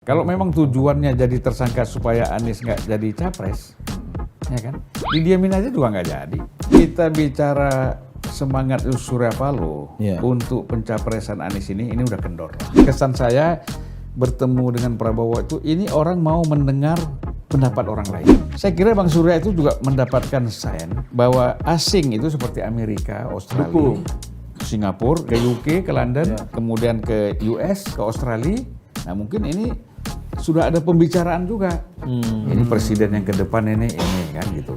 Kalau memang tujuannya jadi tersangka supaya Anies nggak jadi capres, ya kan? Didiamin aja juga nggak jadi. Kita bicara semangat Surya Paloh untuk pencapresan Anies ini udah kendor. Kesan saya bertemu dengan Prabowo itu, ini orang mau mendengar pendapat orang lain. Saya kira Bang Surya itu juga mendapatkan sign bahwa asing itu seperti Amerika, Australia, Singapura, ke UK, ke London, kemudian ke US, ke Australia. Nah mungkin ini sudah ada pembicaraan juga. Ini presiden yang ke depan ini kan gitu.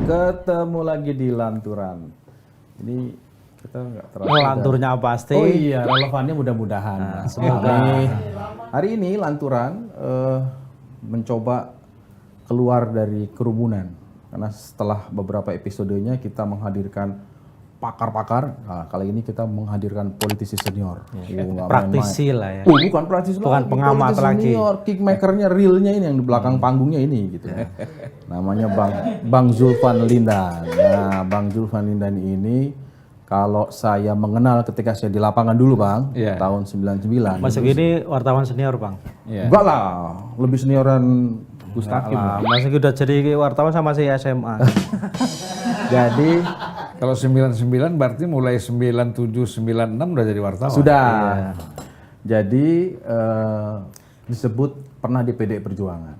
Ketemu lagi di Lanturan. Ini kita nggak terlalu. Lanturnya pasti. Oh iya, relevannya mudah-mudahan. Semoga hari ini Lanturan mencoba keluar dari kerumunan. Karena setelah beberapa episodenya kita menghadirkan pakar-pakar. Nah, kali ini kita menghadirkan politisi senior. Praktisi lah ya. Bukan praktisi bukan lagi, pengamat lagi. Senior, kickmakernya realnya ini yang di belakang panggungnya ini gitu. Namanya Bang Zulfan Lindan. Nah, Bang Zulfan Lindan ini kalau saya mengenal ketika saya di lapangan dulu, Bang, tahun 99. Masuk ini wartawan senior, Bang. Enggak lah, lebih senioran Gus Hakim. Masih udah jadi wartawan sama si SMA. Jadi kalau 99 berarti mulai 97, 96 udah jadi wartawan. sudah. Jadi disebut pernah di PDI Perjuangan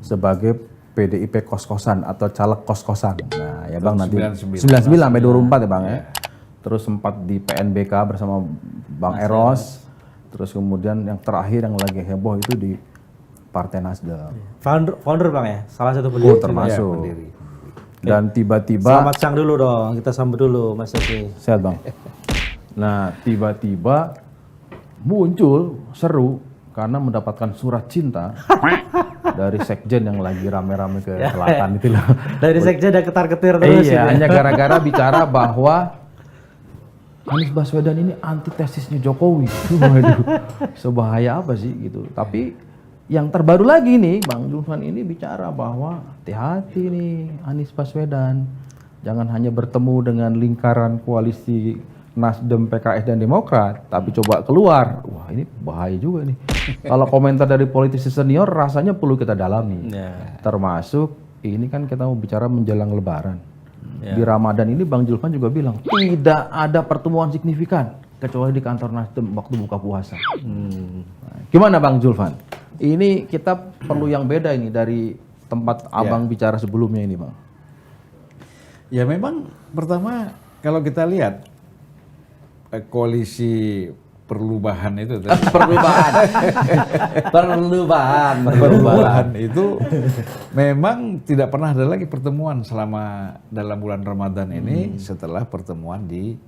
sebagai PDIP kos-kosan atau caleg kos-kosan. Nah, ya Bang, nanti 99 sampai 2004 ya Bang ya. Terus sempat di PNBK bersama Bang Eros. Terus kemudian yang terakhir yang lagi heboh itu di Partai Nasdem. Founder Bang ya, salah satu pendiri. Termasuk. Dan tiba-tiba. Selamat siang dulu dong, kita sambut dulu Mas Yogi. Sehat Bang. Nah tiba-tiba muncul seru karena mendapatkan surat cinta dari sekjen yang lagi rame-rame ke selatan itu loh. Dari sekjen ada ketar-ketir terus. Iya, hanya gara-gara bicara bahwa Anies Baswedan ini antitesisnya Jokowi. Waduh, sebahaya apa sih gitu. Tapi yang terbaru lagi nih, Bang Zulfan ini bicara bahwa hati-hati nih Anies Baswedan. Jangan hanya bertemu dengan lingkaran koalisi Nasdem, PKS, dan Demokrat, tapi coba keluar. Wah ini bahaya juga nih. Kalau komentar dari politisi senior rasanya perlu kita dalami. Termasuk ini kan kita mau bicara menjelang Lebaran. Di Ramadan ini Bang Zulfan juga bilang tidak ada pertemuan signifikan kecuali di kantor Nasdem waktu buka puasa. Gimana Bang Zulfan? Ini kita perlu yang beda ini dari tempat Abang bicara sebelumnya ini Bang. Ya memang pertama kalau kita lihat koalisi perubahan itu perubahan itu memang tidak pernah ada lagi pertemuan selama dalam bulan Ramadan ini setelah pertemuan di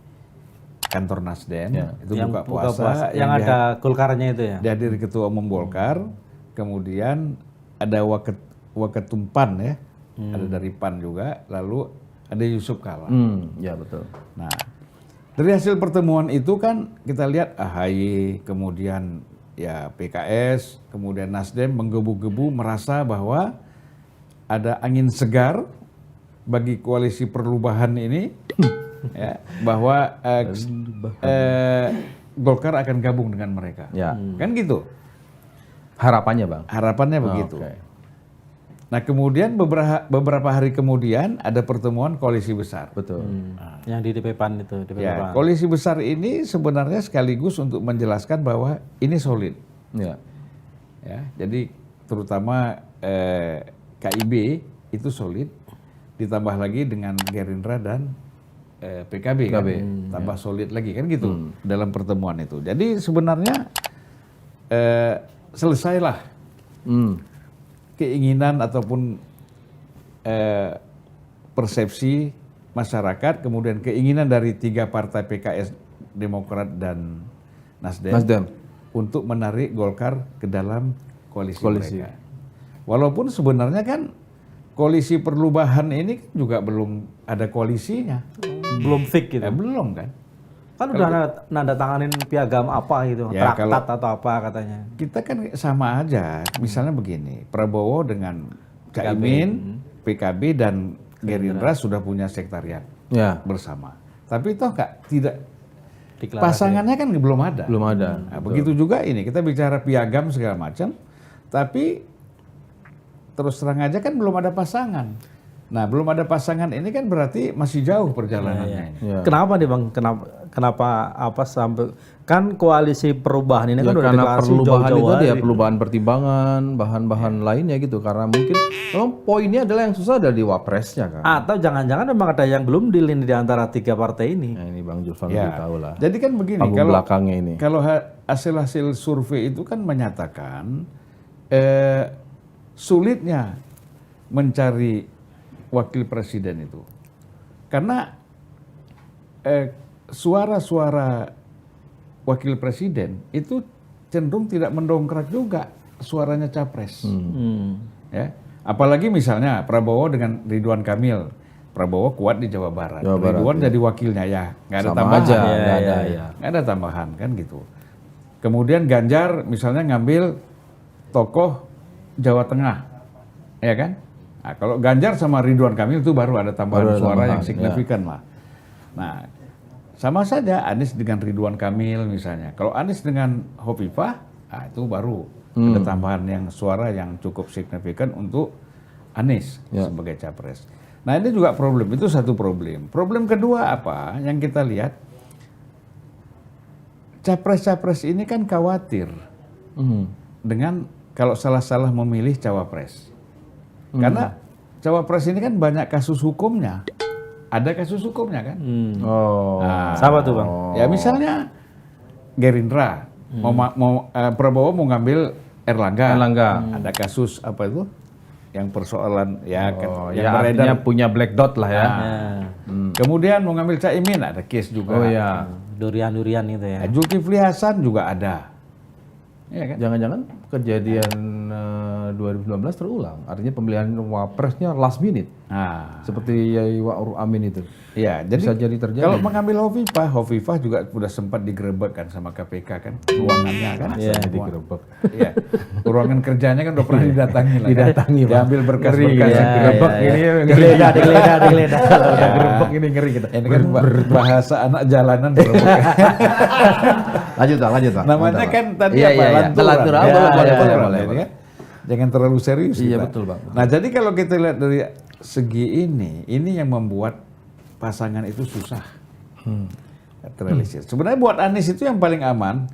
kantor Nasdem itu yang buka puasa yang ada Golkarnya itu ya. Dihadiri Ketua Umum Golkar, kemudian ada Waketum PAN ya, ada dari PAN juga, lalu ada Yusuf Kala. Ya betul. Nah, dari hasil pertemuan itu kan kita lihat AHY, kemudian ya PKS, kemudian Nasdem menggebu-gebu merasa bahwa ada angin segar bagi koalisi perubahan ini, ya, bahwa Golkar akan gabung dengan mereka. Kan gitu. Harapannya Bang? Harapannya begitu. Nah kemudian beberapa hari kemudian ada pertemuan koalisi besar. Betul. Yang di DP PAN itu. Ya, koalisi besar ini sebenarnya sekaligus untuk menjelaskan bahwa ini solid. Ya, jadi terutama KIB itu solid, ditambah lagi dengan Gerindra dan PKB. Kan? Tambah solid lagi kan gitu dalam pertemuan itu. Jadi sebenarnya selesailah keinginan ataupun persepsi masyarakat, kemudian keinginan dari tiga partai PKS, Demokrat, dan Nasdem untuk menarik Golkar ke dalam koalisi mereka. Walaupun sebenarnya kan koalisi perubahan ini juga belum ada koalisinya. Belum fix gitu. Belum kan. Kan udah nanda tanganin piagam apa gitu, ya, traktat atau apa katanya. Kita kan sama aja, misalnya begini, Prabowo dengan Caimin, PKB dan Gerindra sudah punya sekretariat bersama. Tapi toh tidak pasangannya kan belum ada. Belum ada. Nah, begitu juga ini, kita bicara piagam segala macam, tapi terus terang aja kan belum ada pasangan. Nah, belum ada pasangan ini kan berarti masih jauh perjalanannya. Ya. Kenapa nih Bang? Kenapa apa sampai kan koalisi perubahan ini kan udah karena deklarasi perlu bahan jauh-jauh itu tadi ya, hari. perlu bahan pertimbangan, bahan-bahan lainnya gitu. Karena mungkin memang poinnya adalah yang susah ada di wapresnya kan. Atau jangan-jangan memang ada yang belum deal di antara tiga partai ini. Nah, ini Bang Julfan Ya. lebih tahu lah. Jadi kan begini, Panggung belakangnya ini. kalau hasil-hasil survei itu kan menyatakan sulitnya mencari wakil presiden itu. Karena suara-suara wakil presiden itu cenderung tidak mendongkrak juga suaranya capres. Ya. Apalagi misalnya Prabowo dengan Ridwan Kamil. Prabowo kuat di Jawa Barat. Ridwan jadi wakilnya ya, nggak ada Sama tambahan. aja, nggak ada, ya. Nggak ada tambahan kan gitu. Kemudian Ganjar misalnya ngambil tokoh Jawa Tengah, ya kan? Nah, kalau Ganjar sama Ridwan Kamil itu baru ada tambahan suara yang signifikan lah. Nah, sama saja Anies dengan Ridwan Kamil misalnya. Kalau Anies dengan Hovifah, nah itu baru ada tambahan yang suara yang cukup signifikan untuk Anies sebagai capres. Nah ini juga problem, itu satu problem. Problem kedua apa yang kita lihat, capres-capres ini kan khawatir dengan kalau salah-salah memilih cawapres. Karena cawapres ini kan banyak kasus hukumnya. Ada kasus hukumnya kan? Nah, sama tuh Bang. Ya misalnya Gerindra Prabowo mau ngambil Erlangga. Ada kasus apa itu? Yang persoalan ya yang beredar artinya punya black dot lah ya. Kemudian mau ngambil Caimin ada case juga. Durian-durian itu ya. Zulkifli Hasan juga ada. Ya kan? Jangan-jangan kejadian 2019 terulang. Artinya pemilihan wapresnya last minute. Nah, Seperti Yai Wa'ruf Amin itu. ya, Bisa jadi terjadi. kalau mengambil Hovifah juga sudah sempat digerebek kan sama KPK kan, ruangannya kan. Iya, digerebek. Iya, ruangan kerjanya kan udah pernah didatangi lah. Didatangi, kan? Diambil berkas-berkas. Ngeri, ya. Gerebek ini Digeledah. Kalau udah gerebek ini ngeri kita. Ini kan bahasa anak jalanan. gerebek. Lanjut lah. Namanya kan tadi Iya, apa? iya, iya. Lanturan. Lanturan, boleh, Lanturan, ini kan. Jangan terlalu serius. Iya, kita. betul, Bang. Nah, jadi kalau kita lihat dari segi ini yang membuat pasangan itu susah terrealisir. Sebenarnya buat Anies itu yang paling aman,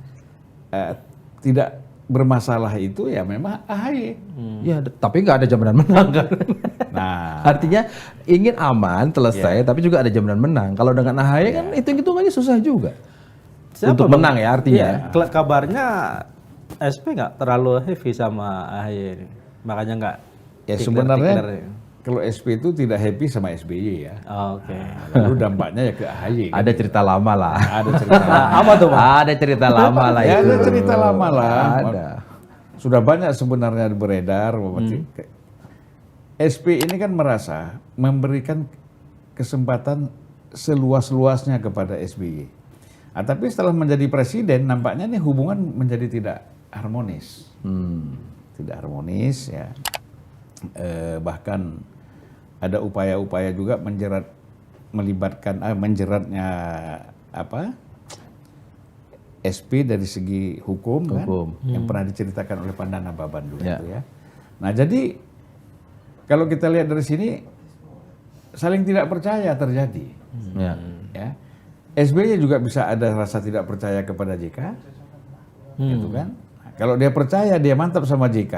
tidak bermasalah itu ya memang AHY. Ya, tapi nggak ada jaminan menang kan. Nah, Artinya ingin aman selesai, tapi juga ada jaminan menang. Kalau dengan AHY kan hitung-hitungannya susah juga. Untuk menang ya artinya. Iya, kabarnya SP nggak terlalu heavy sama AHY, makanya nggak. ya sebenarnya kalau SP itu tidak happy sama SBY ya. Oke. Lalu dampaknya ya ke AHY. Kan? Ada cerita lama lah. Ada cerita lama. Apa tuh Bang? Ada cerita lama lah Ya itu. ada cerita lama lah. Ada. Sudah banyak sebenarnya beredar. SP ini kan merasa memberikan kesempatan seluas-luasnya kepada SBY. Nah, tapi setelah menjadi presiden, nampaknya nih hubungan menjadi tidak harmonis. Tidak harmonis ya. Bahkan ada upaya-upaya juga menjeratnya SP dari segi hukum. Kan, yang pernah diceritakan oleh Pandana Baban dulu itu ya. Nah jadi kalau kita lihat dari sini saling tidak percaya terjadi. Ya. SBY juga bisa ada rasa tidak percaya kepada JK, gitu kan? Nah, kalau dia percaya, dia mantap sama JK,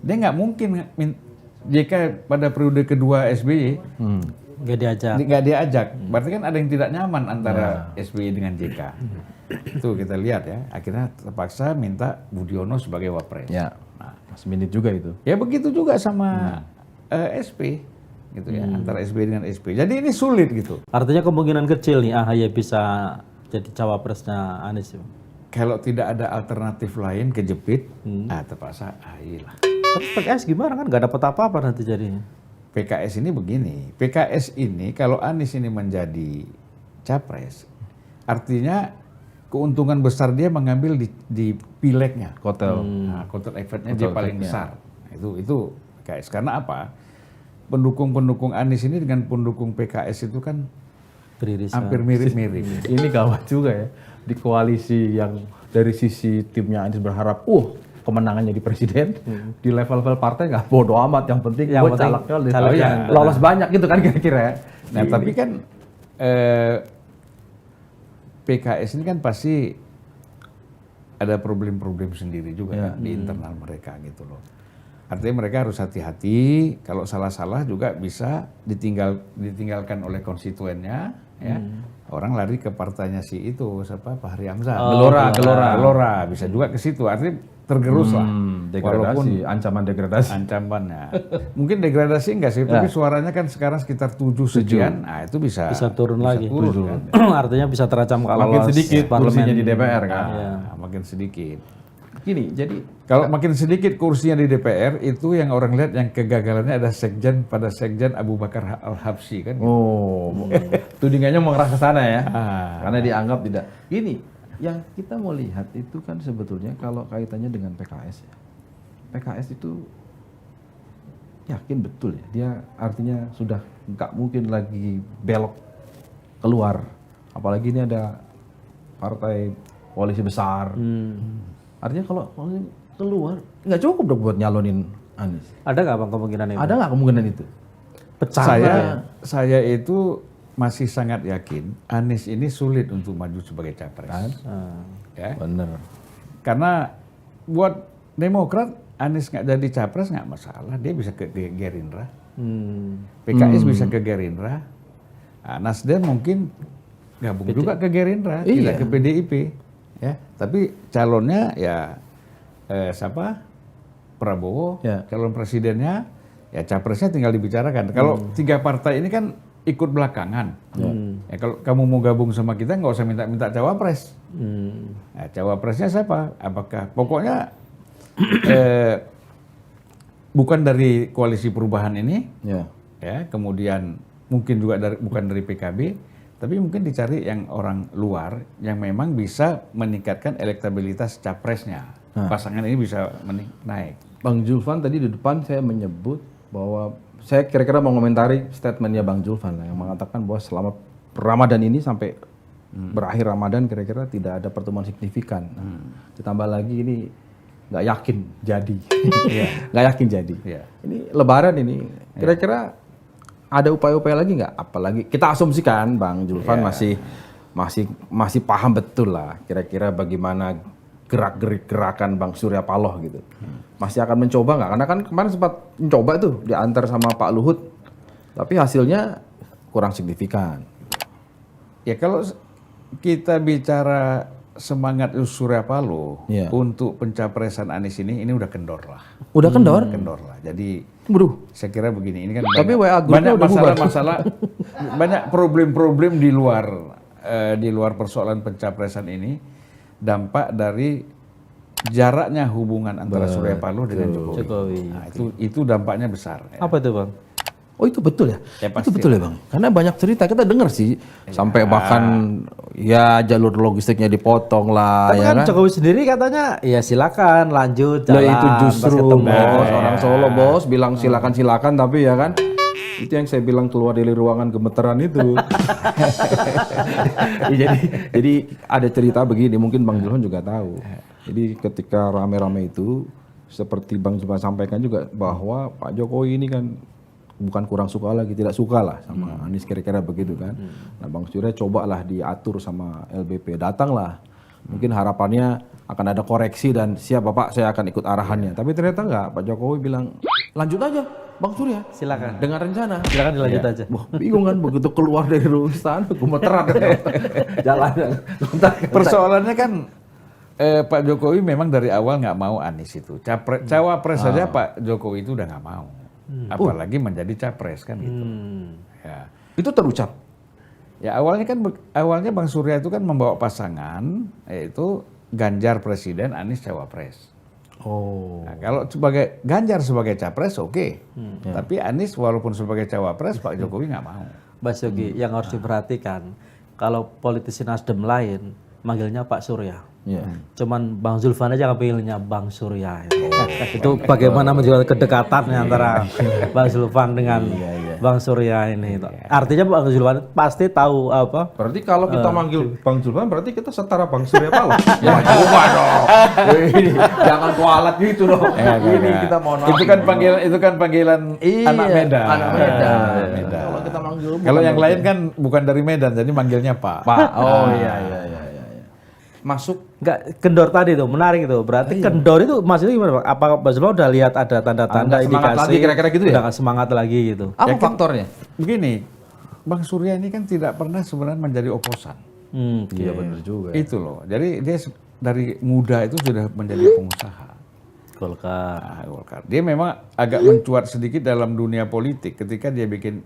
dia nggak mungkin JK pada periode kedua SBY nggak diajak. Berarti kan ada yang tidak nyaman antara SBY dengan JK. Itu kita lihat ya. Akhirnya terpaksa minta Budiono sebagai wapres. Ya, last minute juga itu. Ya begitu juga sama SP. Gitu ya, antara SBY dengan SP. Jadi ini sulit gitu. Artinya kemungkinan kecil nih AHY bisa jadi cawapresnya Anies. Kalau tidak ada alternatif lain kejepit, terpaksa AHY lah. Tapi PKS gimana kan nggak dapat apa-apa nanti jadinya. PKS ini begini, PKS ini kalau Anies ini menjadi capres, artinya keuntungan besar dia mengambil di pileknya. Kotel. Nah, kotel efeknya dia paling besar. Itu PKS. Karena apa? Pendukung-pendukung Anies ini dengan pendukung PKS itu kan Beririsan. hampir mirip-mirip. Ini gawat juga ya. di koalisi yang dari sisi timnya Anies berharap, kemenangannya di presiden, di level-level partai nggak bodo amat, yang penting gue calegnya lolos banyak gitu kan kira-kira ya. Nah tapi kan PKS ini kan pasti ada problem-problem sendiri juga kan, di internal mereka gitu loh. Artinya mereka harus hati-hati, kalau salah-salah juga bisa ditinggalkan oleh konstituennya, ya. Orang lari ke partainya si itu, siapa, Fahri Hamzah. Gelora, bisa juga ke situ. Artinya tergerus lah. Degradasi, ancaman degradasi. Ancamannya. Mungkin degradasi enggak sih, tapi suaranya kan sekarang sekitar 7 sekian, nah itu bisa turun lagi. Kan. Artinya bisa terancam kalau makin sedikit kursinya di DPR kan. Makin sedikit. Gini, jadi kalau makin sedikit kursinya di DPR, itu yang orang lihat yang kegagalannya ada sekjen Abu Bakar Al-Habsyi kan. Tudingannya mengarah ke sana ya. Karena dianggap tidak. Gini, yang kita mau lihat itu kan sebetulnya kalau kaitannya dengan PKS ya. PKS itu yakin betul ya, dia artinya sudah nggak mungkin lagi belok keluar. Apalagi ini ada partai koalisi besar. Artinya kalau keluar nggak cukup dong buat nyalonin Anies. Ada nggak Bang kemungkinan itu? Ada nggak kemungkinan itu? Saya itu masih sangat yakin Anies ini sulit untuk maju sebagai capres. Ya. Bener. Karena buat Demokrat Anies nggak jadi capres nggak masalah, dia bisa ke Gerindra. PKS bisa ke Gerindra. Nasdem mungkin gabung juga ke Gerindra, tidak ke PDIP. Ya, tapi calonnya ya siapa? Prabowo, calon presidennya, ya capresnya tinggal dibicarakan. Kalau 3 partai ini kan ikut belakangan. Ya, kalau kamu mau gabung sama kita nggak usah minta cawapres. Nah, cawapresnya siapa? Apakah pokoknya bukan dari koalisi perubahan ini, ya, kemudian mungkin juga bukan dari PKB. Tapi mungkin dicari yang orang luar yang memang bisa meningkatkan elektabilitas capresnya. Pasangan ini bisa naik. Bang Zulfan tadi di depan saya menyebut bahwa saya kira-kira mau komentari statementnya Bang Zulfan yang mengatakan bahwa selama Ramadan ini sampai berakhir Ramadan kira-kira tidak ada pertemuan signifikan. Ditambah lagi ini nggak yakin jadi, nggak yakin jadi. Ini Lebaran ini kira-kira ada upaya-upaya lagi nggak? Apalagi kita asumsikan Bang Zulfan masih paham betul lah kira-kira bagaimana gerakan Bang Surya Paloh gitu. Masih akan mencoba nggak? Karena kan kemarin sempat mencoba tuh diantar sama Pak Luhut, tapi hasilnya kurang signifikan. Ya kalau kita bicara semangat Surya Paloh untuk pencapresan Anies ini udah kendor lah. Udah kendor? Kendor lah. Jadi saya kira begini, ini kan tapi banyak masalah-masalah, banyak problem-problem di luar persoalan pencapresan ini, dampak dari jaraknya hubungan antara Surya Paloh dengan Jokowi. Nah, itu dampaknya besar. Apa itu Bang? Oh itu betul ya? Itu betul ya Bang? Karena banyak cerita, kita dengar sih, sampai bahkan ya jalur logistiknya dipotong lah. Tapi kan Jokowi sendiri katanya, ya silakan lanjut jalan. Itu justru bos, orang Solo bos bilang silakan, tapi ya kan, itu yang saya bilang keluar dari ruangan gemeteran itu. jadi ada cerita begini, mungkin Bang Zulfan juga tahu. Jadi ketika rame-rame itu, seperti Bang Zulfan sampaikan juga, bahwa Pak Jokowi ini kan bukan kurang suka lagi, tidak suka lah sama Anies, kira-kira begitu kan. Nah Bang Surya cobalah diatur sama LBP, datanglah. Mungkin harapannya akan ada koreksi dan siap Bapak saya akan ikut arahannya. Tapi ternyata enggak, Pak Jokowi bilang lanjut aja Bang Surya. Silakan. Dengan rencana. Silakan dilanjut aja. Wah, bingung kan begitu keluar dari ruangan, gemeteran jalan. Persoalannya kan Pak Jokowi memang dari awal nggak mau Anies itu. Cawapres saja Pak Jokowi itu udah nggak mau. Apalagi menjadi capres kan gitu. Ya. Itu terucap. Ya awalnya Bang Surya itu kan membawa pasangan, yaitu Ganjar presiden, Anies cawapres. Nah, kalau Ganjar sebagai capres oke. Tapi Anies walaupun sebagai cawapres Pak Jokowi nggak mau. Mas Yogi, yang harus diperhatikan kalau politisi Nasdem lain manggilnya Pak Surya. Cuman Bang Zulfan aja kepilihnya Bang Surya. Itu bagaimana menjual kedekatan antara Bang Zulfan dengan Bang Surya ini. Artinya Bang Zulfan pasti tahu apa? Berarti kalau kita manggil Bang Zulfan berarti kita setara Bang Surya Paloh. Ya coba dong. Ini jangan kualat gitu dong. Ini kita mau Itu kan panggilan anak Medan. Anak Medan. Kalau kita manggil kalau yang lain kan bukan dari Medan, jadi manggilnya Pak. Oh iya. Masuk Enggak, kendor tadi tuh menarik itu. Berarti kendor itu maksudnya gimana, Bang? Apa Bang Zulfan udah lihat ada tanda-tanda indikasi lagi kira-kira gitu ya? Udah nggak semangat lagi gitu. apa faktornya? Begini, Bang Surya ini kan tidak pernah sebenarnya menjadi oposan. Iya benar juga. Itu loh. Jadi dia dari muda itu sudah menjadi pengusaha. Golkar. Dia memang agak mencuat sedikit dalam dunia politik ketika dia bikin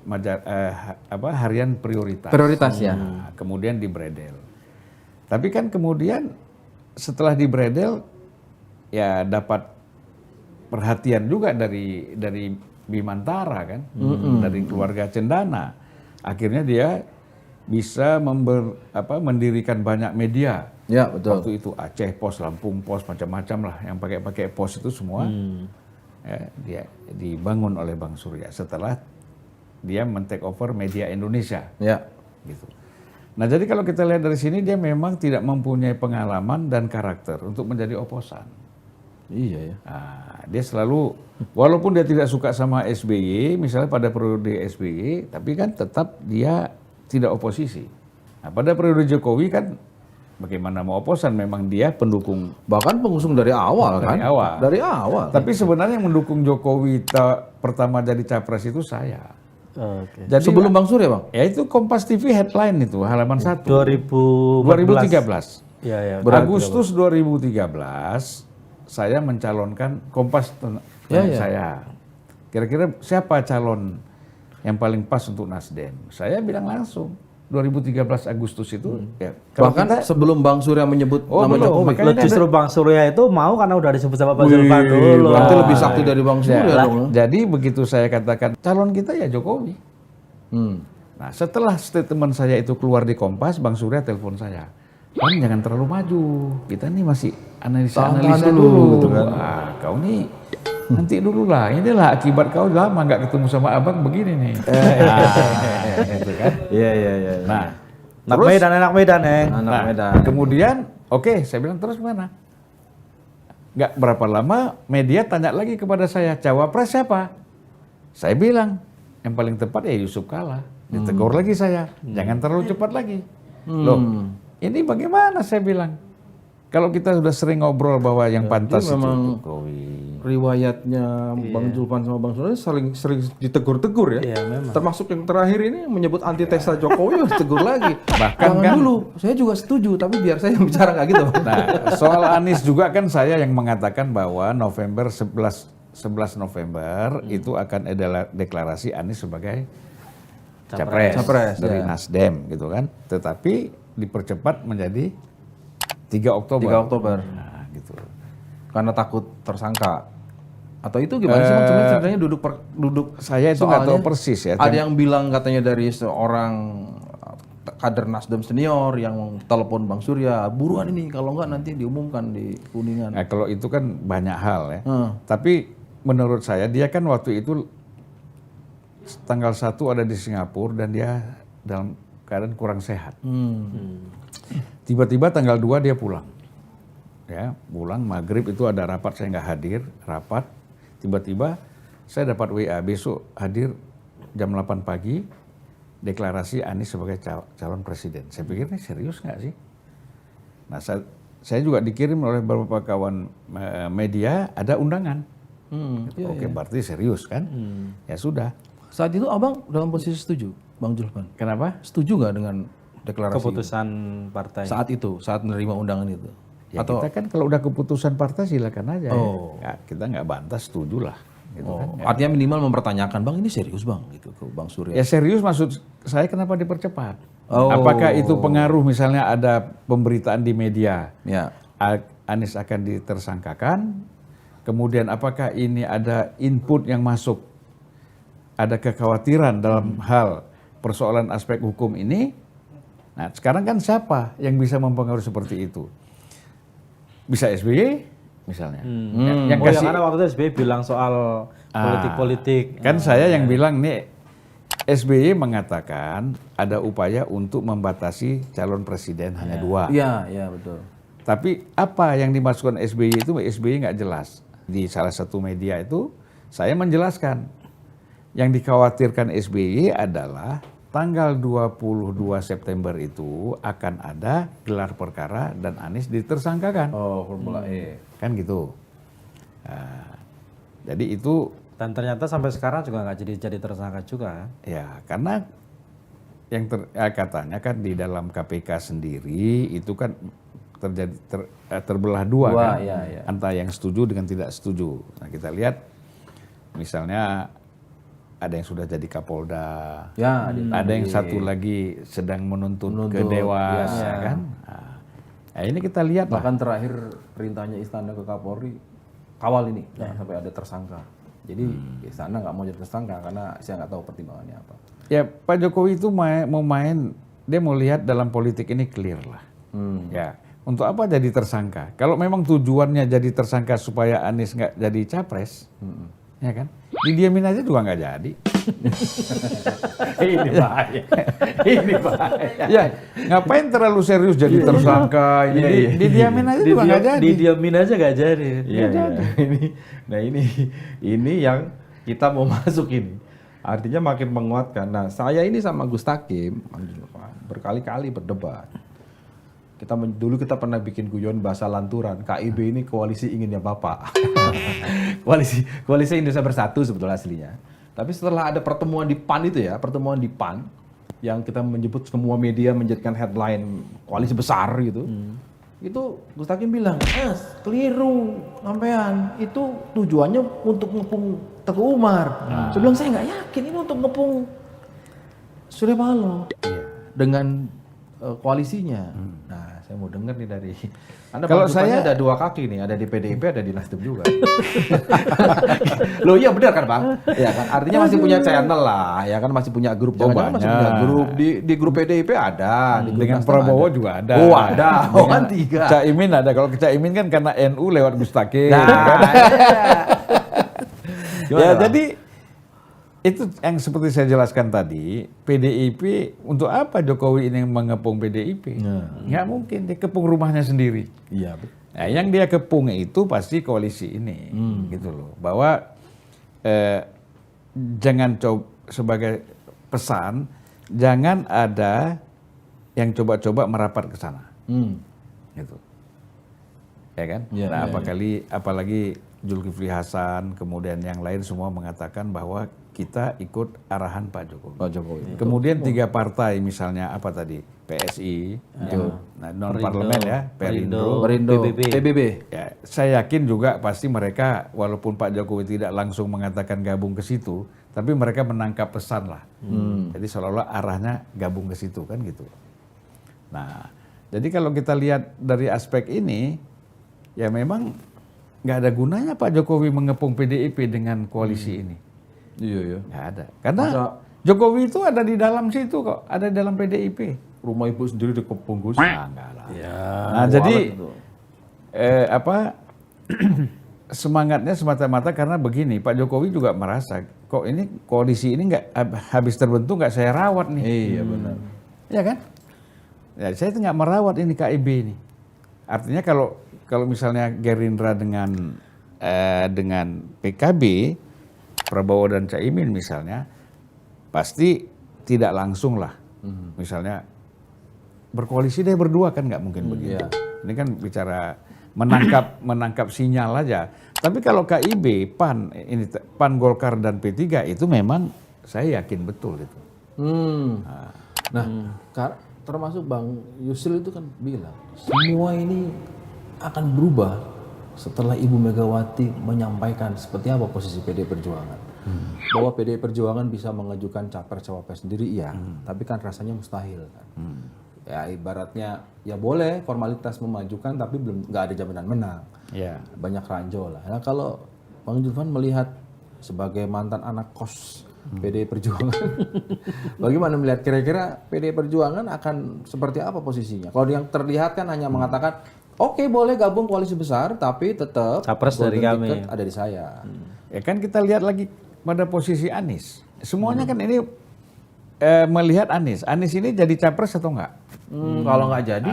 harian prioritas. Prioritas ya. Nah, kemudian dibredel. Tapi kan kemudian setelah dibredel ya dapat perhatian juga dari Bimantara kan, dari keluarga Cendana. Akhirnya dia bisa mendirikan banyak media. Ya betul. Waktu itu Aceh Pos, Lampung Pos, macam-macam lah yang pakai pos itu semua. Ya, dia dibangun oleh Bang Surya setelah dia men-take over Media Indonesia. Ya. Gitu. Nah, jadi kalau kita lihat dari sini dia memang tidak mempunyai pengalaman dan karakter untuk menjadi oposan. Iya ya. Nah, dia selalu, walaupun dia tidak suka sama SBY, misalnya pada periode SBY, tapi kan tetap dia tidak oposisi. Nah, pada periode Jokowi kan bagaimana mau oposan, memang dia pendukung. Bahkan pengusung dari awal kan? Dari awal. Tapi sebenarnya yang mendukung Jokowi pertama jadi capres itu saya. Oke. Jadi sebelum Bang Surya, Bang? Ya itu Kompas TV headline itu, halaman 1. 2013. Ya. Agustus 2013, saya mencalonkan Kompas saya. Kira-kira siapa calon yang paling pas untuk Nasdem? Saya bilang langsung. 2013 Agustus itu. Ya, bahkan sebelum Bang Surya menyebut nama Jokowi. Justru Bang Surya itu mau karena udah disebut sama Bang Zulfan dulu. Berarti lebih sakti dari Bang Surya dong. Jadi begitu saya katakan calon kita ya Jokowi. Nah setelah statement saya itu keluar di Kompas, Bang Surya telepon saya. Kan jangan terlalu maju. Kita nih masih analisa dulu gitu kan. Wah, kau nih nanti dulu lah. Inilah akibat kau lama nggak ketemu sama abang begini nih. Gitu kan. Iya. Nah, Anak Medan. Kemudian, oke, saya bilang terus mana? Nggak berapa lama, media tanya lagi kepada saya, cawapres siapa? Saya bilang, yang paling tepat ya Yusuf Kala. Ditegur lagi saya, jangan terlalu cepat lagi. Loh, ini bagaimana saya bilang? Kalau kita sudah sering ngobrol bahwa yang pantas itu Jokowi. Riwayatnya Bang Zulfan sama Bang Surya sering ditegur-tegur ya. Iya, memang. Termasuk yang terakhir ini menyebut antitesa Jokowi harus tegur lagi. Bahkan jangan kan, dulu, saya juga setuju tapi biar saya yang bicara nggak gitu. Nah, soal Anies juga kan saya yang mengatakan bahwa 11 November itu akan ada deklarasi Anies sebagai capres dari Nasdem gitu kan. Tetapi dipercepat menjadi 3 Oktober. 3 Oktober. Nah, gitu. Karena takut tersangka. Atau itu gimana sih Bang? Sebenarnya duduk saya itu nggak tahu persis ya. Ada yang bilang katanya dari seorang kader Nasdem senior yang telepon Bang Surya, buruan ini kalau nggak nanti diumumkan di Kuningan. Nah, kalau itu kan banyak hal ya. Tapi menurut saya dia kan waktu itu tanggal 1 ada di Singapura dan dia dalam keadaan kurang sehat. Tiba-tiba tanggal 2 dia pulang. Ya, pulang maghrib itu ada rapat, saya nggak hadir, rapat. Tiba-tiba saya dapat WA, besok hadir jam 8 pagi, deklarasi Anies sebagai calon presiden. Saya pikir ini serius nggak sih? Nah, saya juga dikirim oleh beberapa kawan media, ada undangan. Oke, berarti serius kan? Ya sudah. Saat itu Abang dalam posisi setuju, Bang Zulfan? Kenapa? Setuju nggak dengan deklarasi keputusan partai? Saat menerima undangan itu? Ya atau kita kan kalau udah keputusan partai silakan aja. Ya, kita nggak bantah, setuju lah. Gitu kan. Artinya minimal mempertanyakan, Bang ini serius Bang, gitu ke Bang Surya. Ya serius, maksud saya kenapa dipercepat? Apakah itu pengaruh misalnya ada pemberitaan di media, Anies akan ditersangkakan, kemudian apakah ini ada input yang masuk, ada kekhawatiran dalam hal persoalan aspek hukum ini. Nah sekarang kan siapa yang bisa mempengaruhi seperti itu? Bisa SBY misalnya. Yang karena waktu itu SBY bilang soal politik-politik. Kan saya yang bilang nih SBY mengatakan ada upaya untuk membatasi calon presiden hanya 2. Iya betul. Tapi apa yang dimasukkan SBY itu, SBY nggak jelas. Di salah satu media itu saya menjelaskan yang dikhawatirkan SBY adalah tanggal 22 September itu akan ada gelar perkara dan Anies ditersangkakan. Oh, Formula E. Kan gitu. Nah, jadi itu. Dan ternyata sampai sekarang juga nggak jadi tersangka juga. Ya, karena yang katanya kan di dalam KPK sendiri itu kan terjadi terbelah 2 kan, ya. antara yang setuju dengan tidak setuju. Nah, kita lihat misalnya ada yang sudah jadi Kapolda, ada yang satu lagi sedang menuntut ke Dewas, ya kan. Nah, ini kita lihat bahkan terakhir perintahnya Istana ke Kapolri, kawal ini sampai ada tersangka. Jadi Istana nggak mau jadi tersangka karena saya nggak tahu pertimbangannya apa. Ya, Pak Jokowi itu mau main, dia mau lihat dalam politik ini clear lah. Ya, untuk apa jadi tersangka? Kalau memang tujuannya jadi tersangka supaya Anies nggak jadi capres, ya kan? Didiamin aja juga nggak jadi. Ini bahaya. Ini bahaya. Ya, ngapain terlalu serius jadi tersangka? Didiamin aja juga nggak jadi. Didiamin aja nggak jadi. Ini yang kita mau masukin. Artinya makin menguatkan. Nah, saya ini sama Gus Takim berkali-kali berdebat. Dulu kita pernah bikin guyon bahasa lanturan. KIB ini koalisi inginnya Bapak. koalisi Indonesia Bersatu sebetulnya aslinya. Tapi setelah ada pertemuan di PAN itu ya, pertemuan di PAN yang kita menyebut semua media menjadikan headline koalisi besar gitu. Itu Gus Takim bilang, keliru sampean. Itu tujuannya untuk ngepung Teguh Umar. Saya bilang, saya nggak yakin ini untuk ngepung Surya Paloh dengan koalisinya. Nah, saya mau dengar nih dari Anda. Kalau saya ada 2 kaki nih, ada di PDIP, ada di Nasdem juga. Loh iya benar kan Bang? Ya kan, artinya masih punya channel lah, ya kan masih punya grup. Jangan-jangan masih punya grup di grup PDIP ada, di grup dengan Nasdem Prabowo ada. juga ada. Oh ada, kan 3. Caimin ada. Kalau Caimin kan karena NU lewat Gus Takim. Ya, jadi itu yang seperti saya jelaskan tadi, PDIP untuk apa Jokowi ini mengepung PDIP? Nggak mungkin, dia kepung rumahnya sendiri. Iya. Nah, yang dia kepung itu pasti koalisi ini, gitu loh. Bahwa jangan sebagai pesan, jangan ada yang coba-coba merapat ke sana, gitu. Ya kan? Nah, apalagi Zulkifli Hasan, kemudian yang lain semua mengatakan bahwa kita ikut arahan Pak Jokowi. Kemudian 3 partai misalnya apa tadi? PSI, non parlemen ya, Perindo, PBB. Ya, saya yakin juga pasti mereka walaupun Pak Jokowi tidak langsung mengatakan gabung ke situ, tapi mereka menangkap pesan lah. Jadi seolah-olah arahnya gabung ke situ kan gitu. Nah, jadi kalau kita lihat dari aspek ini, ya memang nggak ada gunanya Pak Jokowi mengepung PDIP dengan koalisi ini. Iya. Nggak ada. Karena Jokowi itu ada di dalam situ kok, ada di dalam PDIP. Rumah ibu sendiri dikepung Gus. Enggak lah. Ya, nah jadi semangatnya semata-mata karena begini, Pak Jokowi juga merasa kok ini koalisi ini nggak habis terbentuk nggak saya rawat nih. Iya benar. Ya kan? Ya, saya nggak merawat ini KIB ini. Artinya kalau misalnya Gerindra dengan PKB, Prabowo dan Caimin misalnya, pasti tidak langsung lah. Misalnya berkoalisi deh berdua kan nggak mungkin begitu. Ini kan bicara menangkap sinyal aja. Tapi kalau KIB, PAN, Golkar dan P3 itu memang saya yakin betul itu. Termasuk Bang Yusril itu kan bilang semua ini akan berubah setelah Ibu Megawati menyampaikan seperti apa posisi PDI Perjuangan. Bahwa PDI Perjuangan bisa mengajukan capres-cawapres sendiri, iya. Tapi kan rasanya mustahil kan. Ya ibaratnya ya boleh formalitas memajukan tapi belum nggak ada jaminan menang. Banyak ranjau lah. Nah kalau Bang Julfan melihat sebagai mantan anak kos PDI Perjuangan, bagaimana melihat kira-kira PDI Perjuangan akan seperti apa posisinya? Kalau yang terlihat kan hanya mengatakan oke, boleh gabung koalisi besar, tapi tetap capres dari kami ada di saya. Ya kan kita lihat lagi pada posisi Anies. Semuanya kan ini melihat Anies ini jadi capres atau enggak? Kalau nggak jadi,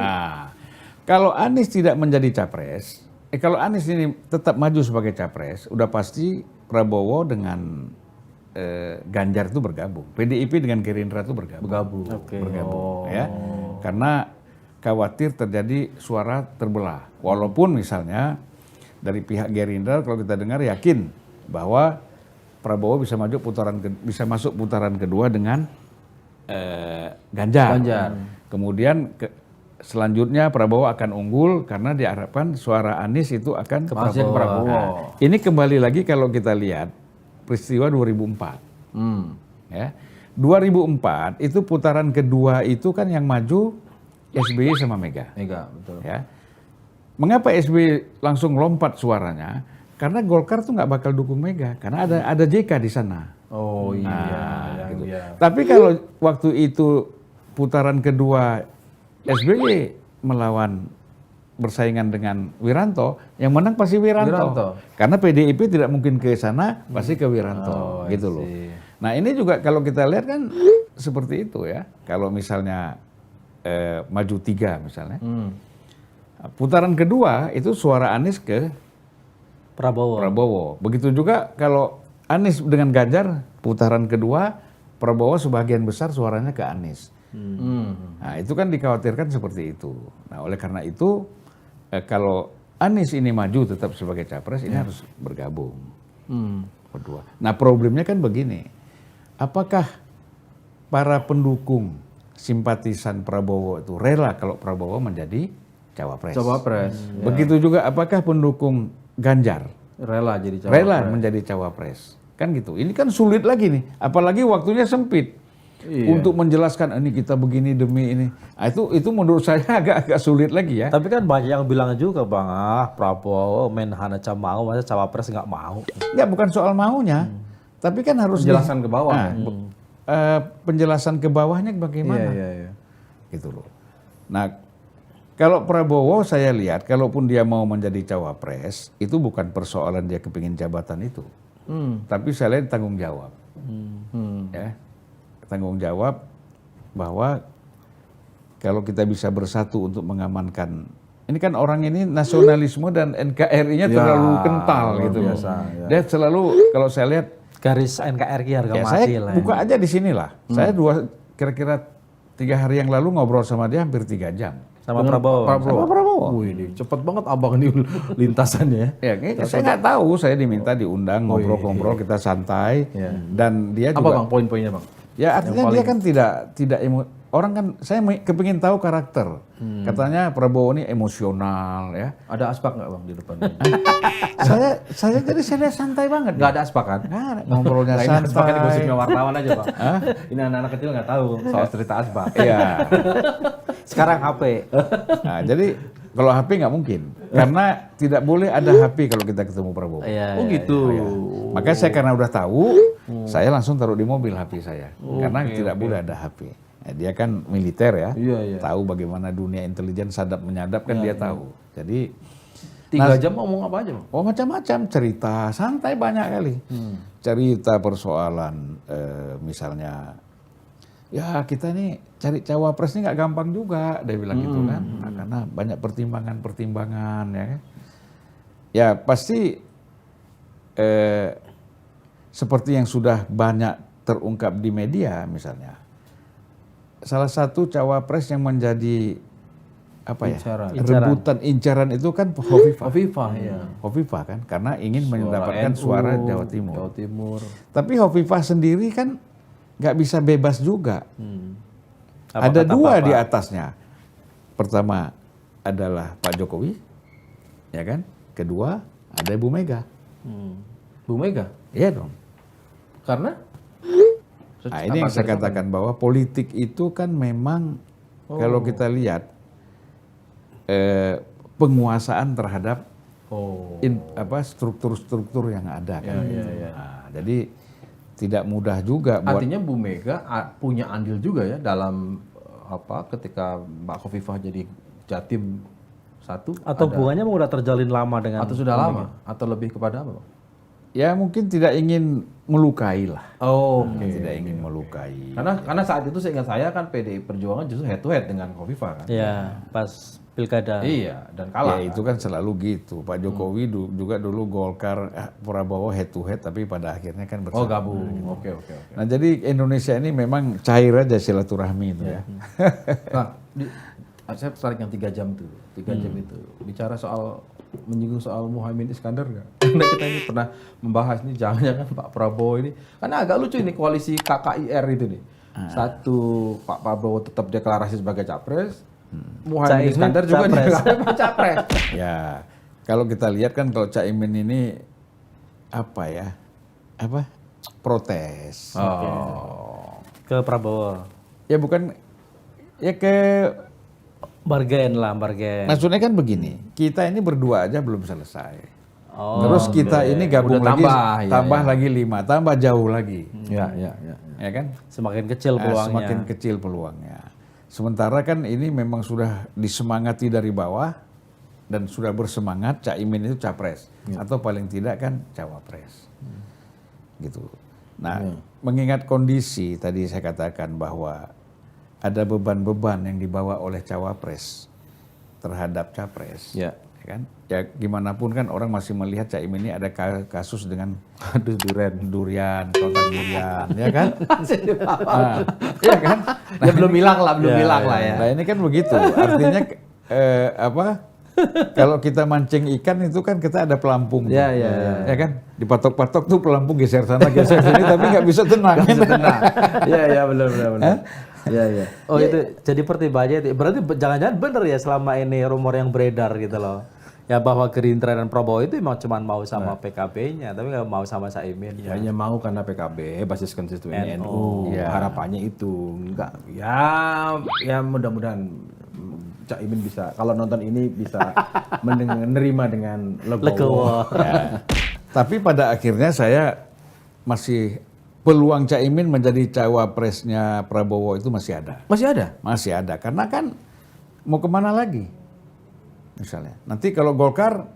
Kalau Anies tidak menjadi capres, kalau Anies ini tetap maju sebagai capres, udah pasti Prabowo dengan Ganjar itu bergabung, PDIP dengan Gerindra itu bergabung. Bergabung, ya. Karena khawatir terjadi suara terbelah. Walaupun misalnya dari pihak Gerindra kalau kita dengar yakin bahwa Prabowo bisa masuk putaran kedua dengan Ganjar. Kemudian selanjutnya Prabowo akan unggul karena diharapkan suara Anies itu akan ke Prabowo. Nah, ini kembali lagi kalau kita lihat peristiwa 2004. Ya. 2004 itu putaran kedua itu kan yang maju SBY sama Mega. betul. Ya. Mengapa SBY langsung lompat suaranya? Karena Golkar tuh nggak bakal dukung Mega karena ada JK di sana. Oh iya. Gitu. Tapi kalau waktu itu putaran kedua SBY melawan bersaingan dengan Wiranto, yang menang pasti Wiranto. Karena PDIP tidak mungkin ke sana, pasti ke Wiranto, gitu loh. Nah ini juga kalau kita lihat kan seperti itu ya. Kalau misalnya maju 3 misalnya, putaran kedua itu suara Anies ke Prabowo. Begitu juga kalau Anies dengan Ganjar, putaran kedua Prabowo sebagian besar suaranya ke Anies. Nah itu kan dikhawatirkan seperti itu. Nah oleh karena itu kalau Anies ini maju tetap sebagai capres ini harus bergabung berdua. Nah problemnya kan begini, apakah para pendukung simpatisan Prabowo itu rela kalau Prabowo menjadi cawapres? Begitu juga apakah pendukung Ganjar rela jadi cawapres? Rela menjadi cawapres? Kan gitu. Ini kan sulit lagi nih, apalagi waktunya sempit. Untuk menjelaskan ini kita begini demi ini, nah, itu menurut saya agak sulit lagi ya. Tapi kan banyak yang bilang juga Bang, Prabowo main hana mau, masa cawapres nggak mau. Ya bukan soal maunya, tapi kan harus penjelasan ke bawah. Penjelasan ke bawahnya bagaimana? Iya. Gitu loh. Nah kalau Prabowo saya lihat, kalaupun dia mau menjadi cawapres, itu bukan persoalan dia kepingin jabatan itu, tapi saya lihat tanggung jawab. Ya. Tanggung jawab bahwa kalau kita bisa bersatu untuk mengamankan, ini kan orang ini nasionalisme dan NKRI-nya terlalu kental gitu loh. Dia selalu kalau saya lihat garis NKRI harga mati saya lah. Buka aja di sinilah. Saya kira-kira 3 hari yang lalu ngobrol sama dia hampir 3 jam. Sama Prabowo. Wih, cepet banget abang ini lintasannya. Ya, saya nggak tahu. Saya diminta diundang ngobrol-ngobrol, kita santai. Dan dia juga. Apa bang poin-poinnya bang? Ya artinya dia kan tidak orang kan saya kepingin tahu karakter. Katanya Prabowo ini emosional ya. Ada aspak nggak bang di depan? saya jadi saya santai banget. Nggak ada aspak kan? Nggak ada, ngobrolnya santai. Aspak kan gosipnya wartawan aja bang. Ini anak-anak kecil nggak tahu soal cerita aspak. Iya. Sekarang HP. Nah, jadi kalau HP nggak mungkin karena tidak boleh ada HP kalau kita ketemu Prabowo. Iya, gitu. Iya. Makanya saya karena udah tahu, saya langsung taruh di mobil HP saya karena tidak boleh ada HP. Nah, dia kan militer ya, tahu bagaimana dunia intelijen sadap menyadap kan dia tahu. Jadi 3 jam ngomong apa aja bang? Oh macam-macam cerita, santai banyak kali. Cerita persoalan misalnya, ya kita nih cari cawapres ini nggak gampang juga, dia bilang gitu kan. Nah, karena banyak pertimbangan ya kan. Ya pasti seperti yang sudah banyak terungkap di media misalnya. Salah satu cawapres yang menjadi rebutan incaran itu kan Hovifah kan karena ingin mendapatkan suara Jawa Timur. Tapi Hovifah sendiri kan nggak bisa bebas juga. Ada 2 di atasnya. Pertama adalah Pak Jokowi, ya kan? Kedua ada Ibu Mega. Bu Mega? Iya dong. Karena? Nah, ini yang saya katakan bahwa politik itu kan memang kalau kita lihat penguasaan terhadap struktur-struktur yang ada kan. Nah, jadi tidak mudah juga. Artinya Bu Mega punya andil juga ya dalam ketika Mbak Khofifah jadi Jatim 1 atau hubungannya udah terjalin lama dengan atau sudah lama atau lebih kepada apa Bang? Ya mungkin tidak ingin melukai lah. Oh, Tidak ingin melukai. Karena saat itu seingat saya kan PDI Perjuangan justru head to head dengan Khofifah kan. Ya, pas pilkada. Iya, dan kalah. Ya itu kan selalu gitu. Pak Jokowi juga dulu Golkar, Prabowo head to head, tapi pada akhirnya kan bersama. Oh, gabung. Oke. Nah jadi Indonesia ini memang cair aja silaturahmi itu ya. Nah, saya tertarik yang 3 jam tuh. 3 jam itu. Bicara menyinggung soal Muhaimin Iskandar nggak? Karena kita ini pernah membahas nih, jangan-jangan Pak Prabowo ini, karena agak lucu ini koalisi KKIR itu nih. Satu, Pak Prabowo tetap deklarasi sebagai capres, Muhaimin Iskandar juga deklarasi capres. Ya, kalau kita lihat kan kalau Caimin ini protes. Ke Prabowo. Ya bukan, ya ke Bargain. maksudnya kan begini, kita ini berdua aja belum selesai. Oh, Terus kita ini gabung Udah lagi, tambah, lagi 5, tambah jauh lagi. Ya. Ya kan? semakin kecil peluangnya. Semakin kecil peluangnya. Sementara kan ini memang sudah disemangati dari bawah dan sudah bersemangat Caimin itu capres atau paling tidak kan cawapres. Gitu. Nah, mengingat kondisi tadi saya katakan bahwa ada beban-beban yang dibawa oleh cawapres terhadap capres. Ya. Ya kan? Ya gimana pun kan orang masih melihat Caimin ini ada kasus dengan durian, kontak durian, ya kan? Ya kan? Ya belum hilang lah ya. Nah ini kan begitu, artinya kalau kita mancing ikan itu kan kita ada pelampung, Ya. ya kan? Dipatok-patok tuh pelampung geser sana geser sini, tapi nggak bisa tenang. Iya, benar. Iya. Oh itu jadi pertimbangannya. Berarti jangan-jangan bener ya selama ini rumor yang beredar gitu loh. Ya bahwa Gerindra dan Prabowo itu memang cuma mau sama PKB-nya, tapi nggak mau sama Caimin. Ya, hanya mau karena PKB basis konstituennya NU. Ya. Harapannya itu enggak. Ya mudah-mudahan Caimin bisa kalau nonton ini bisa menerima dengan legowo. Ya. Tapi pada akhirnya saya masih peluang Caimin menjadi cawapresnya Prabowo itu masih ada. Masih ada? Masih ada, karena kan mau kemana lagi? Misalnya, nanti kalau Golkar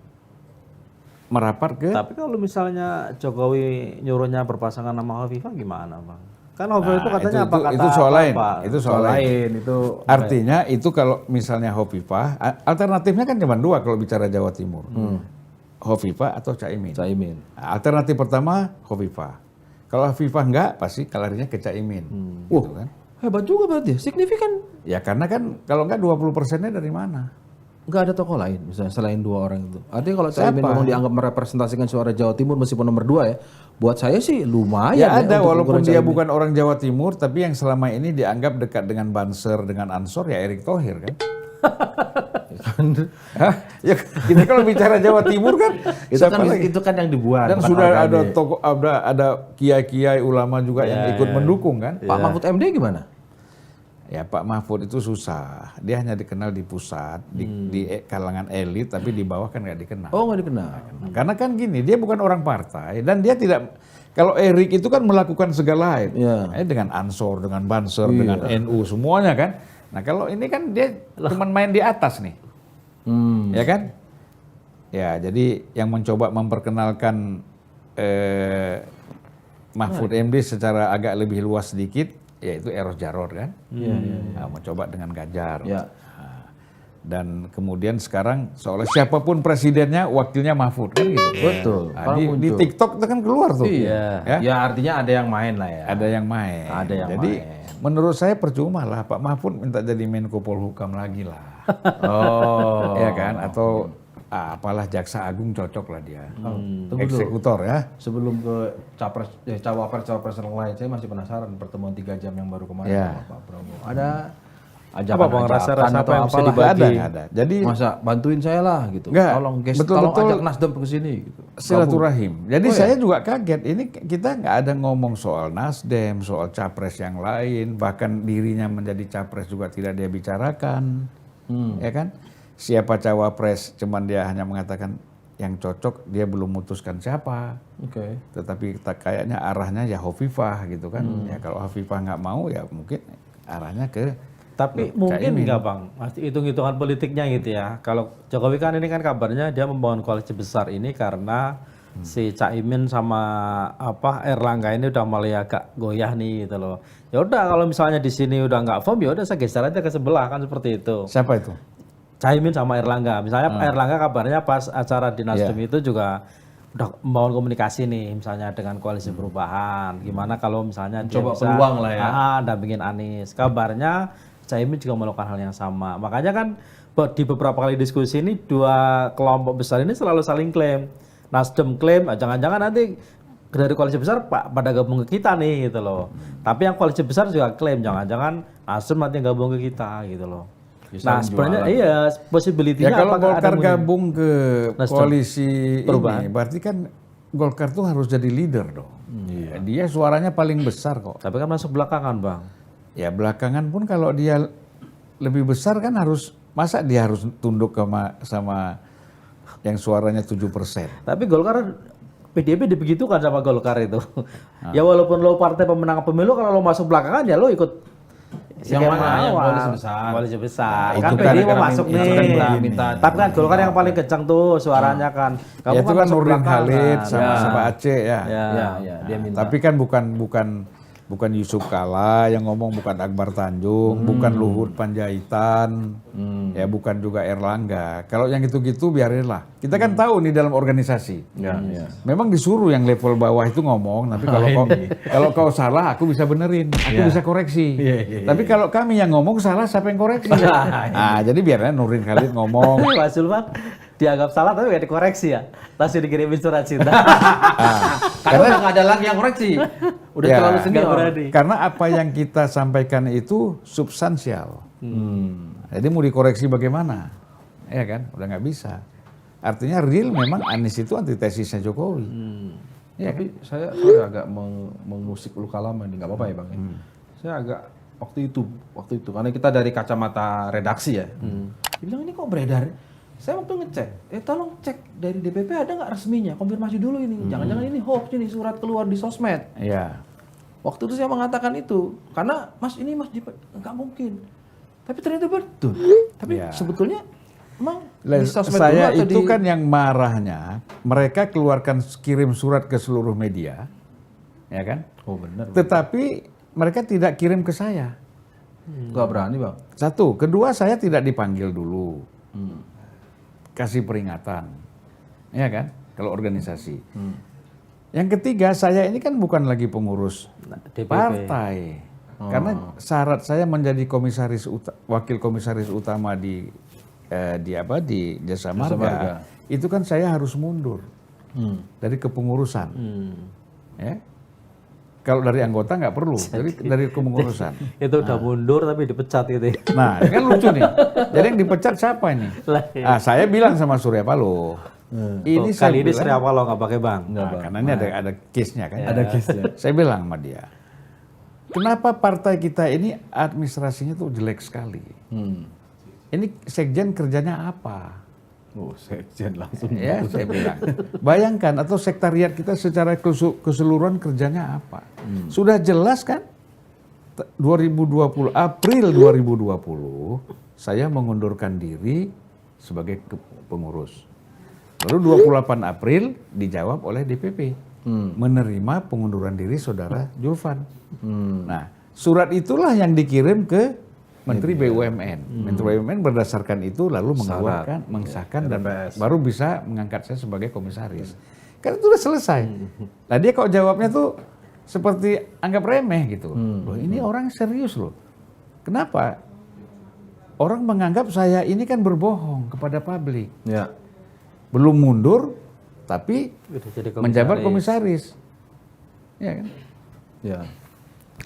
merapat ke... Tapi kalau misalnya Jokowi nyuruhnya berpasangan sama Khofifah gimana, Bang? Kan Khofifah itu katanya itu soal lain. apa? Itu soal lain. Itu artinya itu kalau misalnya Khofifah, alternatifnya kan cuma 2 kalau bicara Jawa Timur. Khofifah atau Caimin. Nah, alternatif pertama Khofifah. Kalau Khofifah enggak, pasti larinya ke Caimin. Gitu kan. Hebat juga berarti, signifikan. Ya karena kan kalau enggak 20%-nya dari mana? Enggak ada tokoh lain misalnya selain 2 orang itu. Artinya kalau Caimin memang dianggap merepresentasikan suara Jawa Timur meskipun nomor 2 ya. Buat saya sih lumayan Ya ada, walaupun dia Caimin. bukan orang Jawa Timur, tapi yang selama ini dianggap dekat dengan Banser, dengan Ansor, ya Erick Thohir kan. Hah? Ya kita kalau bicara Jawa Timur kan, itu kan yang dibuat. dan bukan sudah orangnya. ada tokoh, ada kiai-kiai ulama juga yang ikut mendukung kan. Pak Mahfud MD gimana? Ya Pak Mahfud itu susah, dia hanya dikenal di pusat, di kalangan elit, tapi di bawah kan nggak dikenal. Oh, nggak dikenal. Karena kan gini, dia bukan orang partai dan dia tidak. Kalau Erik itu kan melakukan segala hal, dengan Ansor, dengan Banser, dengan NU semuanya kan. Nah kalau ini kan dia cuma main di atas nih, ya kan? Ya jadi yang mencoba memperkenalkan Mahfud MD secara agak lebih luas sedikit, yaitu Eros Jarot kan, nah, mencoba dengan Ganjar. Nah, dan kemudian sekarang seolah siapapun presidennya, wakilnya Mahfud kan gitu. Betul. Nah, di TikTok itu kan keluar tuh. Ya artinya ada yang main lah ya. Ada yang main. Jadi menurut saya percuma lah Pak Mahfud minta jadi Menko Polhukam lagi lah. Ya kan? Atau apalah Jaksa Agung cocok lah dia. Eksekutor ya. Sebelum ke cawapres yang lain, saya masih penasaran pertemuan 3 jam yang baru kemarin sama Pak Prabowo. Ada Bang, rasa-rasa apa yang bisa apalah. dibagi? Ada. Jadi masa bantuin saya lah gitu. Enggak, Tolong betul-betul ajak Nasdem ke sini gitu. silaturahim. Jadi saya juga kaget. Ini kita nggak ada ngomong soal Nasdem, soal capres yang lain, bahkan dirinya menjadi capres juga tidak dia bicarakan, ya kan? Siapa cawapres, cuman dia hanya mengatakan yang cocok, dia belum memutuskan siapa. Tetapi kayaknya arahnya ya Khofifah gitu kan. Ya kalau Khofifah nggak mau ya mungkin arahnya ke. Tapi mungkin enggak Bang, masih hitung-hitungan politiknya gitu ya. Kalau Jokowi kan ini kan kabarnya dia membangun koalisi besar ini karena si Caimin sama Erlangga ini udah mulai agak goyah nih gitu loh. Ya udah kalau misalnya di sini udah nggak firm ya udah saya geser aja ke sebelah kan seperti itu. Siapa itu? Caimin sama Erlangga. Misalnya Erlangga kabarnya pas acara di Nasdem itu juga udah membangun komunikasi nih misalnya dengan koalisi perubahan. Gimana kalau misalnya dia Coba bisa peluang lah ya. dampingin Anies. Kabarnya Caimin juga melakukan hal yang sama. Makanya kan di beberapa kali diskusi ini dua kelompok besar ini selalu saling klaim. Nasdem klaim, jangan-jangan nanti dari koalisi besar pada gabung ke kita nih gitu loh. Tapi yang koalisi besar juga klaim jangan-jangan Nasdem nanti gabung ke kita gitu loh. Nah sebenarnya iya possibility-nya Ya kalau apakah Golkar ada gabung ke Nasdem. koalisi Perubahan. ini, berarti kan Golkar tuh harus jadi leader dong. Dia suaranya paling besar kok. Tapi kan masuk belakangan bang. Ya belakangan pun kalau dia lebih besar kan harus, masa dia harus tunduk sama yang suaranya 7%. Tapi Golkar, PDIP dibegitukan sama Golkar itu. Ya walaupun lo partai pemenang pemilu, kalau lo masuk belakangan ya lo ikut Yang mana? Yang awal. koalisi besar. Koalisi besar. Itu Kan kan PDIP mau karena masuk itu nih. kan minta. Tapi kan Golkar yang paling kencang tuh suaranya kan. Kamu Ya itu kan masuk Nurdin belakangan. Khalid sama Ya. sama Aceh ya. Ya, dia minta. Tapi kan bukan Yusuf Kala yang ngomong, bukan Akbar Tanjung, bukan Luhut Panjaitan, ya bukan juga Erlangga. Kalau yang gitu-gitu biarinlah. Kita kan tahu nih dalam organisasi. Ya. Memang disuruh yang level bawah itu ngomong, tapi kalau kau salah aku bisa benerin, aku bisa koreksi. Tapi kalau kami yang ngomong salah, siapa yang koreksi? Nah, jadi biarnya Nurdin Khalid ngomong. Mas Sulman dianggap salah tapi gak dikoreksi ya. Langsung dikirimin surat cinta. Karena udah nggak ada lagi yang koreksi. Udah Ya, terlalu Nggak senior. berani. Karena apa yang kita sampaikan itu substansial. Jadi mau dikoreksi bagaimana? Ya kan, udah nggak bisa. Artinya real memang Anies itu antitesisnya Jokowi. Ya, Tapi saya agak mengusik luka lama nih, nggak apa-apa ya bang. Ya? Saya agak waktu itu karena kita dari kacamata redaksi ya. Dia bilang ini kok beredar. Saya waktu ngecek, tolong cek dari DPP ada nggak resminya, konfirmasi dulu ini. Jangan-jangan ini hoax ini surat keluar di sosmed. ya. Waktu itu saya mengatakan itu karena Mas nggak mungkin. Tapi ternyata betul. Tapi Ya. sebetulnya emang Lah, di sosmed saya dulu atau itu kan yang marahnya, mereka keluarkan kirim surat ke seluruh media, ya kan? Oh benar. Tetapi mereka tidak kirim ke saya. Nggak berani bang. Satu, kedua saya tidak dipanggil dulu, kasih peringatan, ya kan? Kalau organisasi. Yang ketiga, saya ini kan bukan lagi pengurus DPP. partai, karena syarat saya menjadi wakil komisaris utama di Jasa Marga, itu kan saya harus mundur dari kepengurusan, ya. Kalau dari anggota nggak perlu, dari kepengurusan. Itu udah mundur tapi dipecat gitu. Nah, ini kan lucu nih. Jadi yang dipecat siapa ini? Saya bilang sama Surya Paloh. Ini Kali ini bilang, Surya Paloh nggak pakai bang. karena ini ada case-nya kan. Ada case-nya. Saya bilang sama dia, kenapa partai kita ini administrasinya tuh jelek sekali? Ini sekjen kerjanya apa? Oh sekjen langsung. Ya, saya bilang. Bayangkan, atau sekretariat kita secara keseluruhan kerjanya apa? Sudah jelas kan? 2020, April 2020, saya mengundurkan diri sebagai pengurus. Lalu 28 April dijawab oleh DPP, menerima pengunduran diri saudara Julvan. Nah, surat itulah yang dikirim ke Menteri BUMN. Menteri BUMN berdasarkan itu lalu mengeluarkan, mengesahkan dan baru bisa mengangkat saya sebagai komisaris. Kan itu sudah selesai. Nah dia kok jawabnya tuh seperti anggap remeh gitu. Loh ini orang serius loh. Kenapa? Orang menganggap saya ini kan berbohong kepada publik. Ya. Belum mundur, tapi Udah jadi menjabat komisaris. Ya kan? Ya.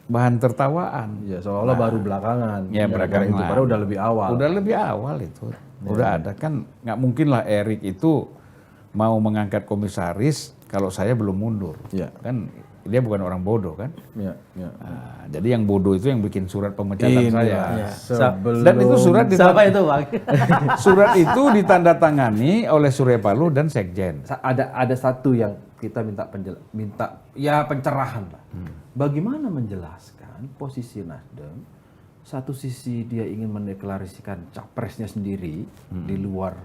Bahan tertawaan. Ya seolah-olah baru belakangan. Ya, Gara-gara belakangan. itu padahal udah lebih awal. Udah lebih awal itu. Udah ada kan, nggak mungkin lah Erik itu mau mengangkat komisaris kalau saya belum mundur. Ya. Kan dia bukan orang bodoh kan. Ya. Nah, jadi yang bodoh itu yang bikin surat pemecatan saya. Sebelum Dan itu Siapa itu bang? surat itu ditandatangani oleh Surya Paloh dan Sekjen. ada satu yang kita minta ya pencerahan lah. Bagaimana menjelaskan posisi Nasdem? Satu sisi dia ingin mendeklarasikan capresnya sendiri di luar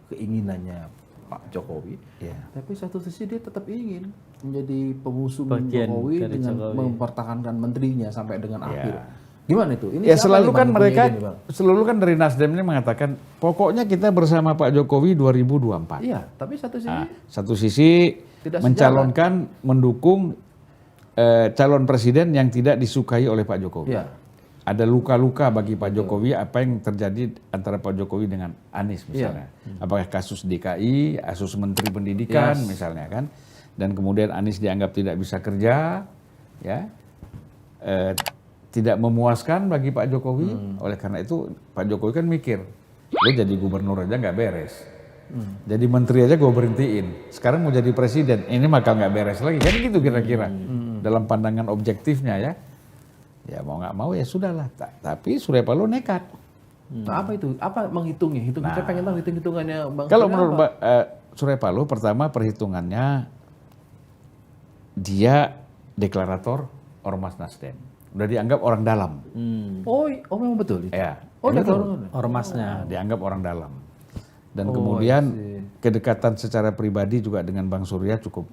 keinginannya Pak Jokowi. Iya. Tapi satu sisi dia tetap ingin menjadi pengusung Bagian Jokowi dari dengan Jokowi. mempertahankan menterinya sampai dengan Iya. akhir. Gimana itu? Ini Ya siapa selalu nih, kan Bang, mereka, punya ide nih, Bang? selalu kan dari Nasdem ini mengatakan pokoknya kita bersama Pak Jokowi 2024. Iya, tapi satu sisi Nah, satu sisi Tidak mencalonkan, mendukung calon presiden yang tidak disukai oleh Pak Jokowi. Iya. Ada luka-luka bagi Pak Jokowi apa yang terjadi antara Pak Jokowi dengan Anies misalnya. Apakah kasus DKI, kasus Menteri Pendidikan misalnya kan. Dan kemudian Anies dianggap tidak bisa kerja, ya. Tidak memuaskan bagi Pak Jokowi. Oleh karena itu Pak Jokowi kan mikir, lo jadi gubernur aja nggak beres. Jadi menteri aja gue berhentiin. Sekarang mau jadi presiden, ini maka nggak beres lagi. Kan gitu kira-kira. Dalam pandangan objektifnya ya. Ya mau nggak mau ya sudahlah. Tapi Surya Paloh nekat. Nah, apa itu? Apa menghitungnya? Kita pengen tahu hitung-hitungannya Bang. Kalau Surya menurut apa? Surya Paloh, pertama perhitungannya dia deklarator Ormas Nasdem. Udah dianggap orang dalam. Oh memang betul itu. Ya, Oh, betul. deklarator. Ormasnya. Dianggap orang dalam. Dan kemudian kedekatan secara pribadi juga dengan Bang Surya cukup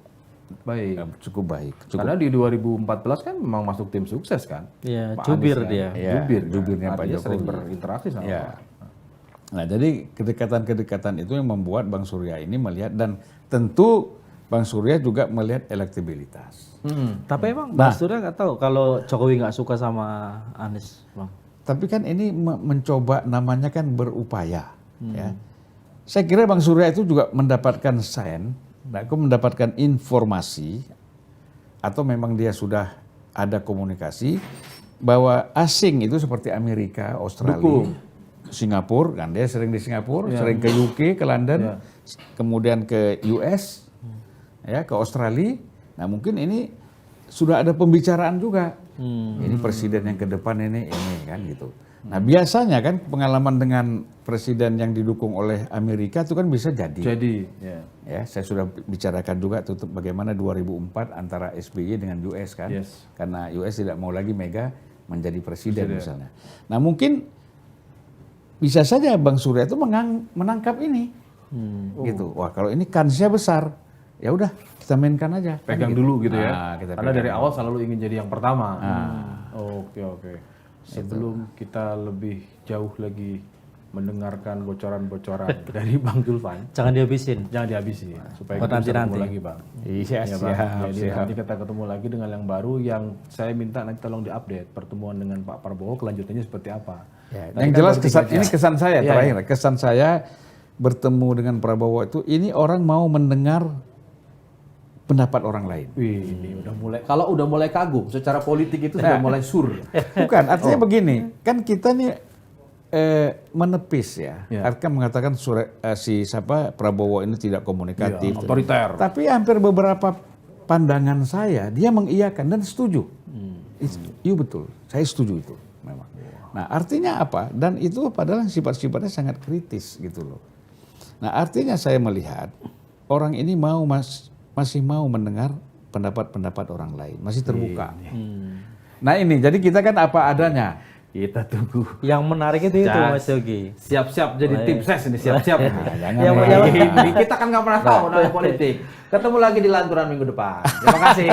Baik. baik. Karena di 2014 kan memang masuk tim sukses kan. Iya, Pak jubir Anies kan. dia. Ya, Jubirnya Pak Artinya sering Jokowi. berinteraksi sama Ya. Pak. Nah, jadi kedekatan-kedekatan itu yang membuat Bang Surya ini melihat, dan tentu Bang Surya juga melihat elektabilitas. Tapi emang Bang Surya nggak tahu kalau Jokowi nggak suka sama Anies, Bang. Tapi kan ini mencoba, namanya kan berupaya. Ya. Saya kira Bang Surya itu juga mendapatkan sign, mendapatkan informasi, atau memang dia sudah ada komunikasi bahwa asing itu seperti Amerika, Australia, Singapura, kan dia sering di Singapura, sering ke UK, ke London, kemudian ke US, ya ke Australia. Nah mungkin ini sudah ada pembicaraan juga. Ini presiden yang ke depan ini kan gitu. Nah biasanya kan pengalaman dengan presiden yang didukung oleh Amerika itu kan bisa jadi. Jadi, ya. Ya, saya sudah bicarakan juga tutup bagaimana 2004 antara SBY dengan US kan. Yes. Karena US tidak mau lagi Mega menjadi presiden misalnya. Nah mungkin bisa saja Bang Surya itu menangkap ini. Gitu. Wah kalau ini kansnya besar, ya udah kita mainkan aja. Pegang Kan gitu. dulu gitu ya. Kita Karena pegang. dari awal selalu ingin jadi yang pertama. Oke. Sebelum kita lebih jauh lagi mendengarkan bocoran-bocoran dari Bang Julvan, Jangan dihabisin. jangan dihabisi supaya Oh, kita bisa nanti. ketemu lagi Bang. Iya, Ya, Bang. Jadi siap. nanti kita ketemu lagi dengan yang baru, yang saya minta nanti tolong diupdate pertemuan dengan Pak Prabowo kelanjutannya seperti apa. Ya, Tadi yang kan jelas baru 3 jam. ini kesan saya Iya, terakhir. Kesan saya bertemu dengan Prabowo itu, ini orang mau mendengar pendapat orang lain. Wih, ini udah mulai. Kalau udah mulai kagum, secara politik itu sudah mulai sur. Bukan, artinya begini, kan kita nih menepis ya. Ya. Artinya mengatakan si Prabowo ini tidak komunikatif. Iya, otoriter. Tapi hampir beberapa pandangan saya dia mengiyakan dan setuju. Iya betul, saya setuju itu memang. Nah artinya apa? Dan itu padahal sifat-sifatnya sangat kritis gitu loh. Nah artinya saya melihat orang ini masih mau mendengar pendapat-pendapat orang lain, masih terbuka. Nah ini, jadi kita kan apa adanya. Kita tunggu. Yang menarik itu Jas. Mas Yogi. Siap-siap jadi tim ses ini, siap-siap. Jangan Ini kita kan nggak pernah tahu dalam politik. Ketemu lagi di lanturan minggu depan. Terima kasih.